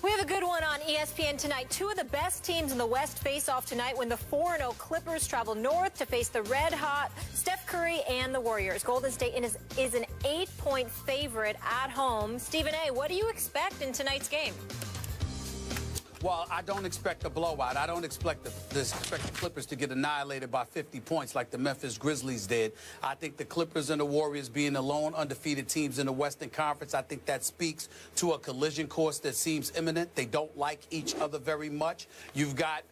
We have a good one on ESPN tonight. Two of the best teams in the West face off tonight when the 4-0 Clippers travel north to face the red-hot Steph Curry and the Warriors. Golden State is an 8-point favorite at home. Stephen A., what do you expect in tonight's game? Well, I don't expect a blowout. I don't expect the Clippers to get annihilated by 50 points like the Memphis Grizzlies did. I think the Clippers and the Warriors being the lone undefeated teams in the Western Conference, I think that speaks to a collision course that seems imminent. They don't like each other very much. You've got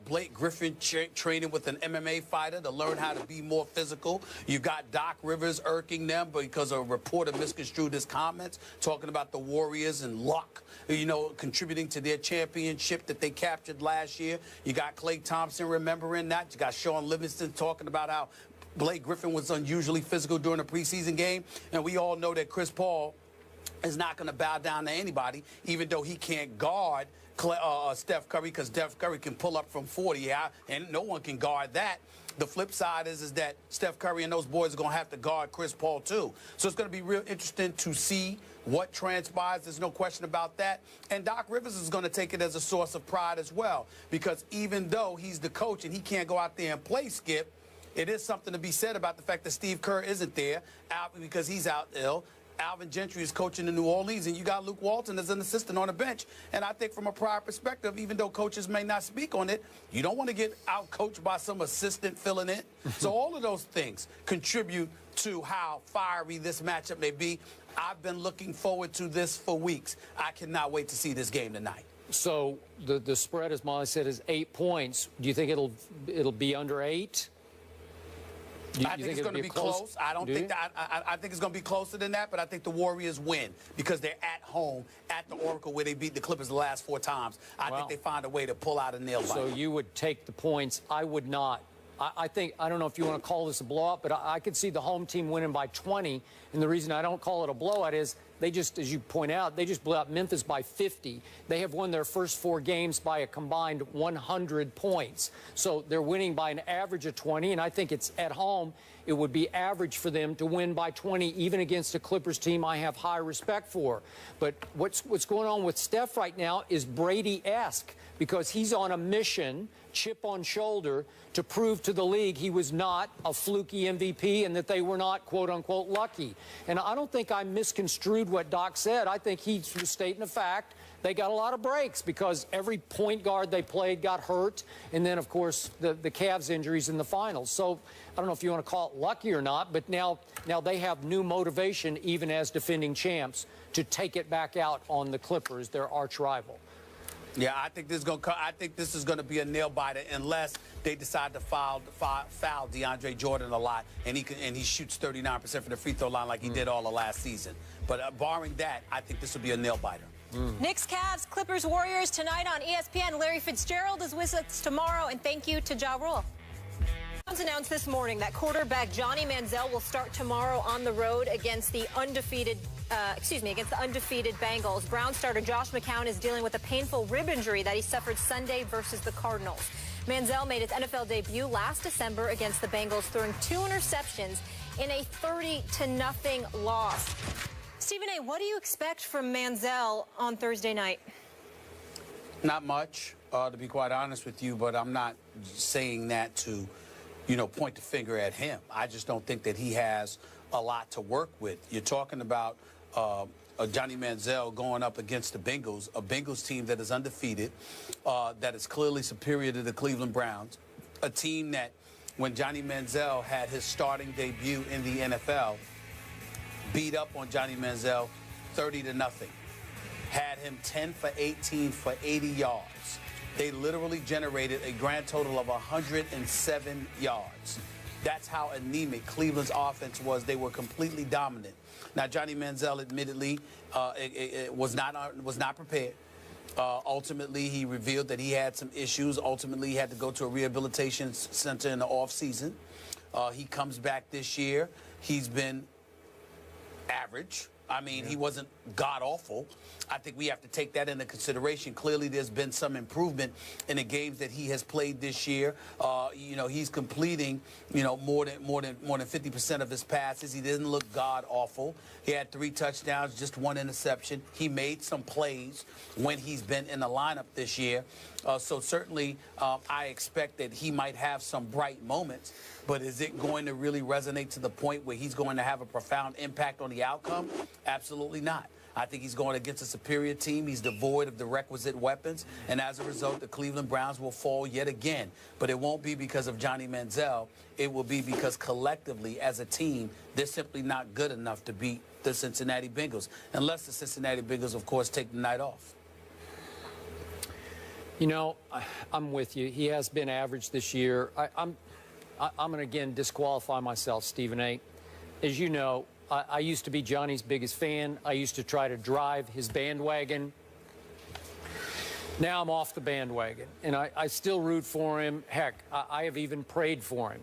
Blake Griffin training with an MMA fighter to learn how to be more physical. You've got Doc Rivers irking them because a reporter misconstrued his comments, talking about the Warriors and luck, you know, contributing to their championship that they captured last year. You got Klay Thompson remembering that. You got Sean Livingston talking about how Blake Griffin was unusually physical during a preseason game. And we all know that Chris Paul is not going to bow down to anybody, even though he can't guard Steph Curry, because Steph Curry can pull up from 40, and no one can guard that. The flip side is that Steph Curry and those boys are going to have to guard Chris Paul, too. So it's going to be real interesting to see what transpires. There's no question about that. And Doc Rivers is going to take it as a source of pride as well, because even though he's the coach and he can't go out there and play Skip, it is something to be said about the fact that Steve Kerr isn't there because he's out ill. Alvin Gentry is coaching in New Orleans, and you got Luke Walton as an assistant on the bench. And I think from a prior perspective, even though coaches may not speak on it, you don't want to get out-coached by some assistant filling in. So all of those things contribute to how fiery this matchup may be. I've been looking forward to this for weeks. I cannot wait to see this game tonight. So the spread, as Molly said, is 8 points. Do you think it'll be under 8? I think it's going to be close. I don't think that. I think it's going to be closer than that, but I think the Warriors win because they're at home at the Oracle where they beat the Clippers the last 4 times. I think they find a way to pull out a nail biter. So you would take the points. I would not. I don't know if you want to call this a blowout, but I could see the home team winning by 20. And the reason I don't call it a blowout is they just, as you point out, they just blew out Memphis by 50. They have won their first 4 games by a combined 100 points. So they're winning by an average of 20, and I think it's at home. It would be average for them to win by 20, even against a Clippers team I have high respect for. But what's going on with Steph right now is Brady-esque, because he's on a mission, chip on shoulder, to prove to the league he was not a fluky MVP and that they were not, quote-unquote, lucky. And I don't think I misconstrued what Doc said. I think he was stating a fact. They got a lot of breaks because every point guard they played got hurt. And then, of course, the Cavs injuries in the finals. So I don't know if you want to call it lucky or not, but now they have new motivation, even as defending champs, to take it back out on the Clippers, their arch rival. Yeah, I think this is going to be a nail biter unless they decide to foul DeAndre Jordan a lot, and he shoots 39% from the free throw line like he did all of last season. But barring that, I think this will be a nail biter. Knicks, Cavs, Clippers, Warriors tonight on ESPN. Larry Fitzgerald is with us tomorrow, and thank you to Ja Rule. Announced this morning that quarterback Johnny Manziel will start tomorrow on the road against the undefeated Bengals. Brown starter Josh McCown is dealing with a painful rib injury that he suffered Sunday versus the Cardinals. Manziel made his NFL debut last December against the Bengals, throwing 2 interceptions in a 30-0 loss. Stephen A., what do you expect from Manziel on Thursday night? Not much, to be quite honest with you, but I'm not saying that to, point the finger at him. I just don't think that he has a lot to work with. You're talking about Johnny Manziel going up against the Bengals, a Bengals team that is undefeated, that is clearly superior to the Cleveland Browns, a team that when Johnny Manziel had his starting debut in the NFL, beat up on Johnny Manziel 30-0, had him 10 for 18 for 80 yards. They literally generated a grand total of 107 yards. That's how anemic Cleveland's offense was. They were completely dominant. Now, Johnny Manziel admittedly was not prepared. Ultimately, he revealed that he had some issues. Ultimately, he had to go to a rehabilitation center in the offseason. He comes back this year. He's been average. I mean, he wasn't god-awful. I think we have to take that into consideration. Clearly, there's been some improvement in the games that he has played this year. You know, he's completing, you know, more than 50% of his passes. He didn't look god-awful. He had 3 touchdowns, just 1 interception. He made some plays when he's been in the lineup this year. So certainly, I expect that he might have some bright moments. But is it going to really resonate to the point where he's going to have a profound impact on the outcome? Absolutely not. I think he's going against a superior team. He's devoid of the requisite weapons. And as a result, the Cleveland Browns will fall yet again. But it won't be because of Johnny Manziel. It will be because collectively, as a team, they're simply not good enough to beat the Cincinnati Bengals. Unless the Cincinnati Bengals, of course, take the night off. You know, I'm with you. He has been average this year. I'm going to, again, disqualify myself, Stephen A. As you know, I used to be Johnny's biggest fan. I used to try to drive his bandwagon. Now I'm off the bandwagon, and I still root for him. Heck, I have even prayed for him.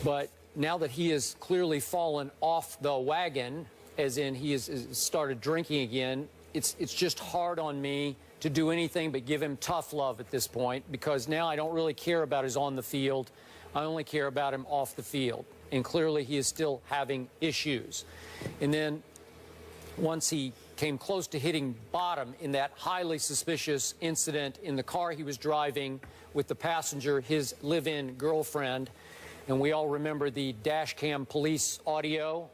But now that he has clearly fallen off the wagon, as in he has started drinking again, it's just hard on me to do anything but give him tough love at this point, because now I don't really care about his on the field. I only care about him off the field. And clearly he is still having issues. And then once he came close to hitting bottom in that highly suspicious incident in the car he was driving with the passenger, his live-in girlfriend, and we all remember the dash cam police audio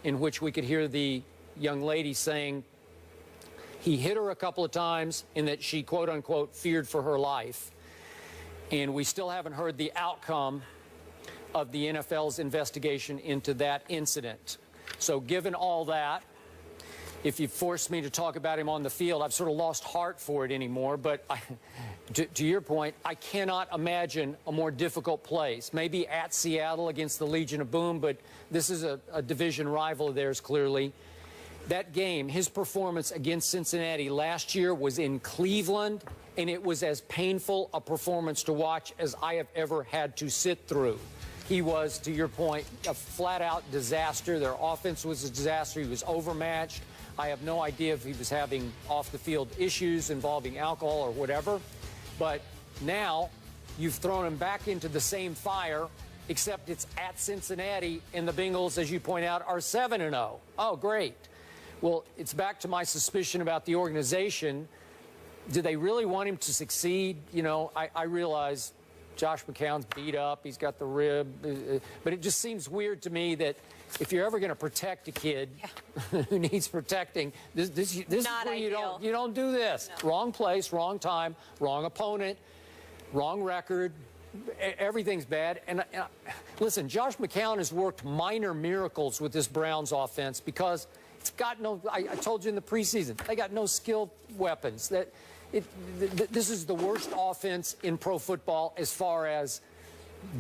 in which we could hear the young lady saying he hit her a couple of times and that she, quote unquote, feared for her life. And we still haven't heard the outcome of the NFL's investigation into that incident. So given all that, if you force me to talk about him on the field, I've sort of lost heart for it anymore. But to your point, I cannot imagine a more difficult place. Maybe at Seattle against the Legion of Boom, but this is a division rival of theirs, clearly. That game, his performance against Cincinnati last year was in Cleveland, and it was as painful a performance to watch as I have ever had to sit through. He was, to your point, a flat-out disaster. Their offense was a disaster. He was overmatched. I have no idea if he was having off-the-field issues involving alcohol or whatever. But now you've thrown him back into the same fire, except it's at Cincinnati, and the Bengals, as you point out, are 7-0. Oh, great. Well, it's back to my suspicion about the organization. Do they really want him to succeed? You know, I realize Josh McCown's beat up. He's got the rib. But it just seems weird to me that if you're ever going to protect a kid who needs protecting, this is where you don't do this. No. Wrong place, wrong time, wrong opponent, wrong record. Everything's bad. And listen, Josh McCown has worked minor miracles with this Browns offense because it's got no, I told you in the preseason, they got no skilled weapons. This is the worst offense in pro football as far as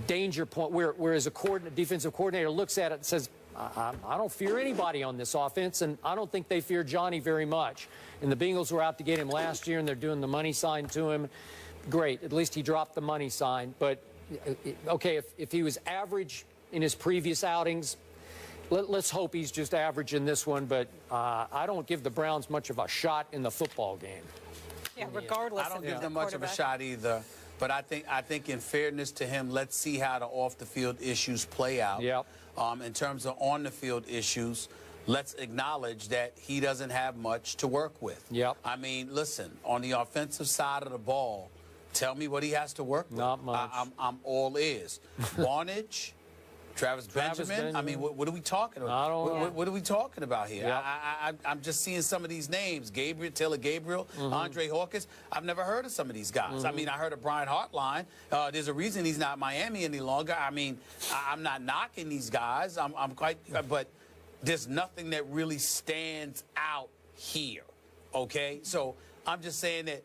danger point, whereas a defensive coordinator looks at it and says, I don't fear anybody on this offense, and I don't think they fear Johnny very much. And the Bengals were out to get him last year, and they're doing the money sign to him. Great. At least he dropped the money sign. But, okay, if he was average in his previous outings, let's hope he's just average in this one. But I don't give the Browns much of a shot in the football game. Yeah, regardless. I don't give them much of a shot either. But I think in fairness to him, let's see how the off-the-field issues play out. Yep. In terms of on-the-field issues, let's acknowledge that he doesn't have much to work with. Yep. I mean, listen, on the offensive side of the ball, tell me what he has to work with. Not much. I'm all ears. Barnage, Travis Benjamin. I mean, what are we talking about? I don't know. What are we talking about here? Yep. I'm just seeing some of these names. Taylor Gabriel, Andre Hawkins. I've never heard of some of these guys. I mean, I heard of Brian Hartline. There's a reason he's not Miami any longer. I mean, I'm not knocking these guys. I'm quite, but there's nothing that really stands out here, okay? So I'm just saying that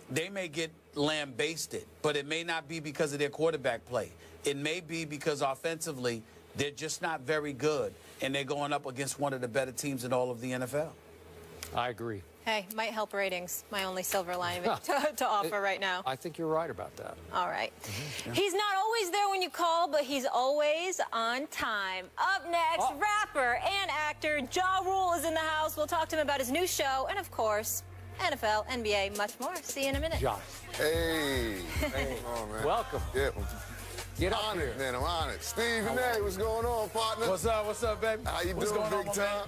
they may get lambasted, but it may not be because of their quarterback play. It may be because offensively they're just not very good, and they're going up against one of the better teams in all of the NFL. I agree. Hey, might help ratings. My only silver lining to offer right now. I think you're right about that. All right. He's not always there when you call, but he's always on time. Up next, rapper and actor Ja Rule is in the house. We'll talk to him about his new show and, of course, NFL, NBA, much more. See you in a minute. Josh. Hey. Hey. On, man. Welcome. Yeah. Get up Honored, here. man. I'm honored. Stephen A., what's going on, partner? What's up, baby? How you What's doing, going on, big my man? time?